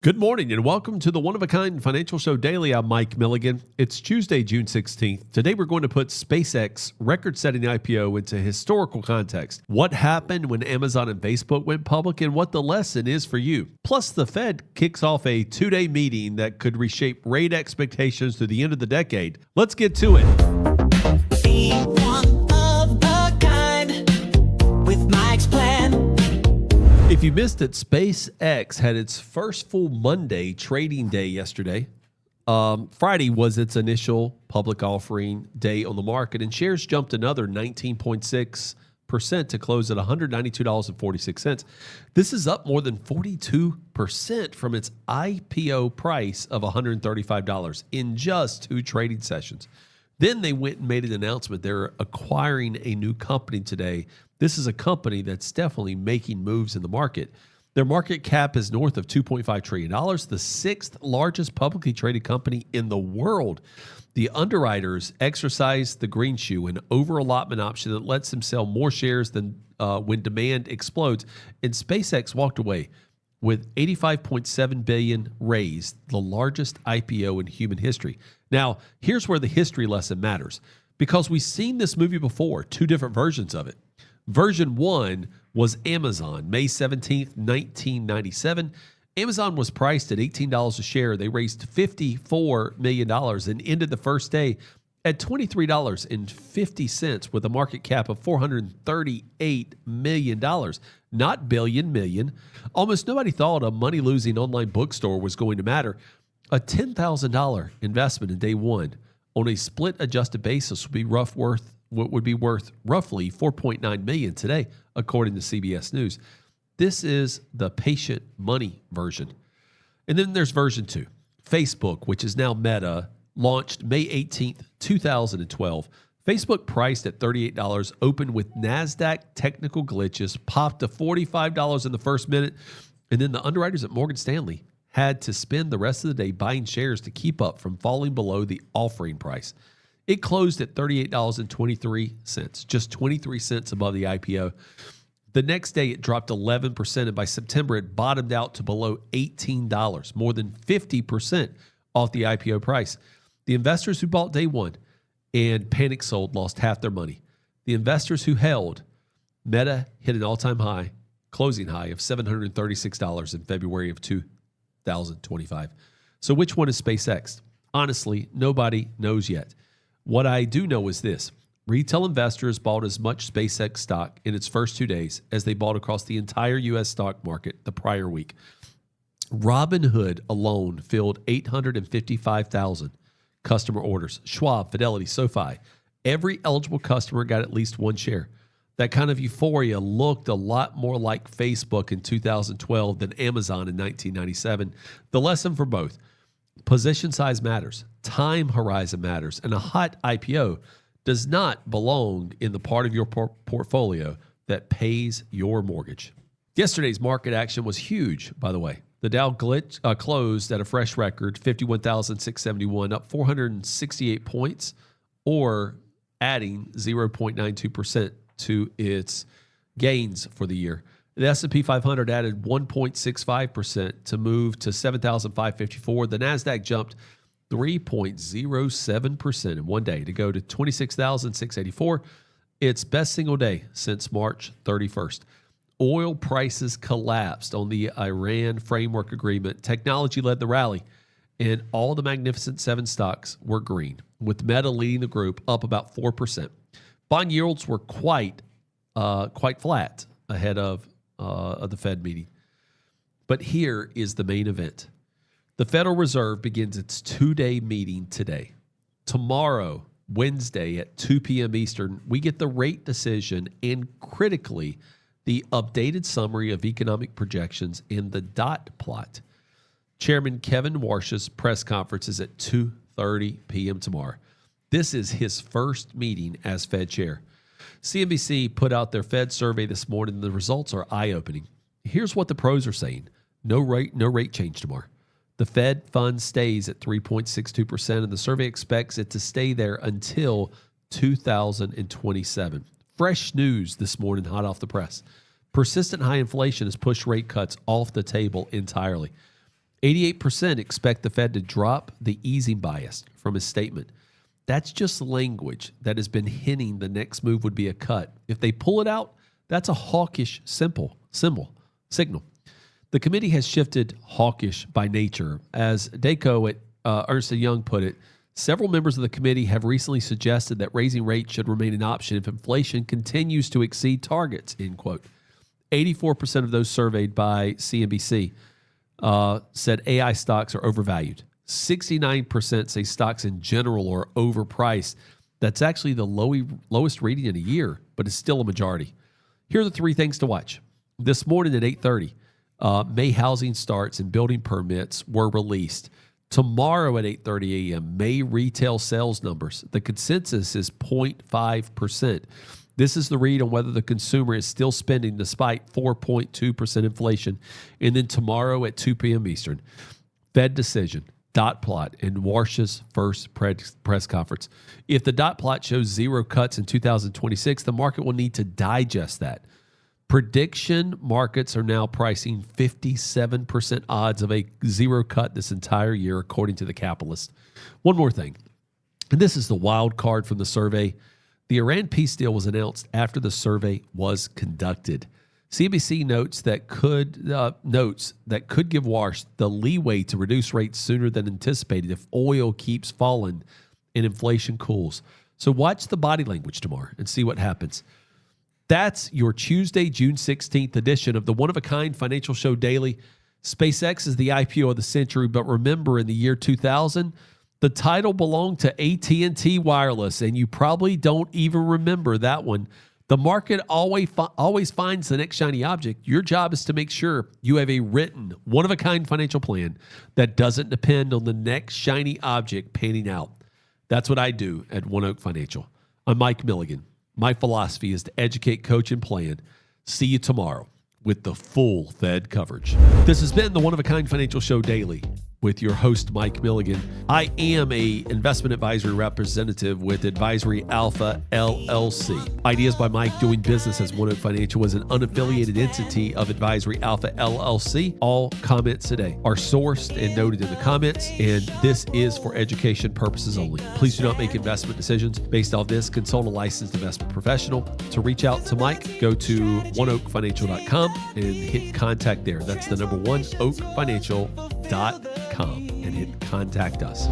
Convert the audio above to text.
Good morning and welcome to the one-of-a-kind Financial Show Daily. I'm Mike Milligan. It's Tuesday, June 16th. Today we're going to put SpaceX record-setting IPO into historical context. What happened when Amazon and Facebook went public and what the lesson is for you. Plus, the Fed kicks off a two-day meeting that could reshape rate expectations through the end of the decade. Let's get to it. Be one of a kind with Mike's plan. If you missed it, SpaceX had its first full Monday trading day yesterday. Friday was its initial public offering day on the market, and shares jumped another 19.6% to close at $192.46. This is up more than 42% from its IPO price of $135 in just two trading sessions. Then they went and made an announcement. They're acquiring a new company today. This is a company that's definitely making moves in the market. Their market cap is north of $2.5 trillion, the sixth largest publicly traded company in the world. The underwriters exercised the green shoe, an over-allotment option that lets them sell more shares than when demand explodes. And SpaceX walked away with $85.7 billion raised, the largest IPO in human history. Now, here's where the history lesson matters, because we've seen this movie before, two different versions of it. Version 1 was Amazon, May 17th, 1997. Amazon was priced at $18 a share. They raised $54 million and ended the first day at $23.50 with a market cap of $438 million. Not billion, million. Almost nobody thought a money-losing online bookstore was going to matter. A $10,000 investment in day one on a split-adjusted basis would be worth roughly $4.9 million today, according to CBS News. This is the patient money version. And then there's version 2. Facebook, which is now Meta, launched May 18th, 2012. Facebook priced at $38, opened with Nasdaq technical glitches, popped to $45 in the first minute, and then the underwriters at Morgan Stanley had to spend the rest of the day buying shares to keep up from falling below the offering price. It closed at $38.23, just 23 cents above the IPO. The next day, it dropped 11%, and by September, it bottomed out to below $18, more than 50% off the IPO price. The investors who bought day one and panic sold lost half their money. The investors who held, Meta hit an all-time high, closing high of $736 in February of 2025. So which one is SpaceX? Honestly, nobody knows yet. What I do know is this. Retail investors bought as much SpaceX stock in its first 2 days as they bought across the entire U.S. stock market the prior week. Robinhood alone filled 855,000 customer orders. Schwab, Fidelity, SoFi. Every eligible customer got at least one share. That kind of euphoria looked a lot more like Facebook in 2012 than Amazon in 1997. The lesson for both: position size matters, time horizon matters, and a hot IPO does not belong in the part of your portfolio that pays your mortgage. Yesterday's market action was huge, by the way. The Dow closed at a fresh record, 51,671, up 468 points, or adding 0.92% to its gains for the year. The S&P 500 added 1.65% to move to 7,554. The Nasdaq jumped 3.07% in one day to go to 26,684. Its best single day since March 31st. Oil prices collapsed on the Iran framework agreement. Technology led the rally, and all the Magnificent Seven stocks were green, with Meta leading the group up about 4%. Bond yields were quite flat ahead of the Fed meeting. But here is the main event. The Federal Reserve begins its two-day meeting today. Tomorrow, Wednesday at 2 p.m. Eastern, we get the rate decision and, critically, the updated summary of economic projections in the dot plot. Chairman Kevin Warsh's press conference is at 2:30 p.m. tomorrow. This is his first meeting as Fed chair. CNBC put out their Fed survey this morning, and the results are eye-opening. Here's what the pros are saying. No rate change tomorrow. The Fed fund stays at 3.62%, and the survey expects it to stay there until 2027. Fresh news this morning, hot off the press. Persistent high inflation has pushed rate cuts off the table entirely. 88% expect the Fed to drop the easing bias from his statement. That's just language that has been hinting the next move would be a cut. If they pull it out, that's a hawkish signal. The committee has shifted hawkish by nature. As Dayco at Ernst & Young put it, several members of the committee have recently suggested that raising rates should remain an option if inflation continues to exceed targets, end quote. 84% of those surveyed by CNBC said AI stocks are overvalued. 69% say stocks in general are overpriced. That's actually the lowest reading in a year, but it's still a majority. Here are the three things to watch. This morning at 8:30, May housing starts and building permits were released. Tomorrow at 8:30 a.m., May retail sales numbers. The consensus is 0.5%. This is the read on whether the consumer is still spending despite 4.2% inflation. And then tomorrow at 2 p.m. Eastern, Fed decision, dot plot, and Walsh's first press conference. If the dot plot shows zero cuts in 2026, the market will need to digest that. Prediction markets are now pricing 57% odds of a zero cut this entire year, according to the Capitalist. One more thing, and this is the wild card from the survey. The Iran peace deal was announced after the survey was conducted. CNBC notes that could give Walsh the leeway to reduce rates sooner than anticipated if oil keeps falling and inflation cools. So watch the body language tomorrow and see what happens. That's your Tuesday, June 16th edition of the one-of-a-kind Financial Show Daily. SpaceX is the IPO of the century, but remember, in the year 2000, the title belonged to AT&T Wireless, and you probably don't even remember that one. The market always finds the next shiny object. Your job is to make sure you have a written, one-of-a-kind financial plan that doesn't depend on the next shiny object panning out. That's what I do at One Oak Financial. I'm Mike Milligan. My philosophy is to educate, coach, and plan. See you tomorrow with the full Fed coverage. This has been the One-of-a-Kind Financial Show Daily with your host, Mike Milligan. I am a investment advisory representative with Advisory Alpha, LLC. Ideas by Mike doing business as One Oak Financial was an unaffiliated entity of Advisory Alpha, LLC. All comments today are sourced and noted in the comments, and this is for education purposes only. Please do not make investment decisions based off this. Consult a licensed investment professional. To reach out to Mike, go to oneoakfinancial.com and hit contact there. That's the number one, oakfinancial.com, and hit contact us.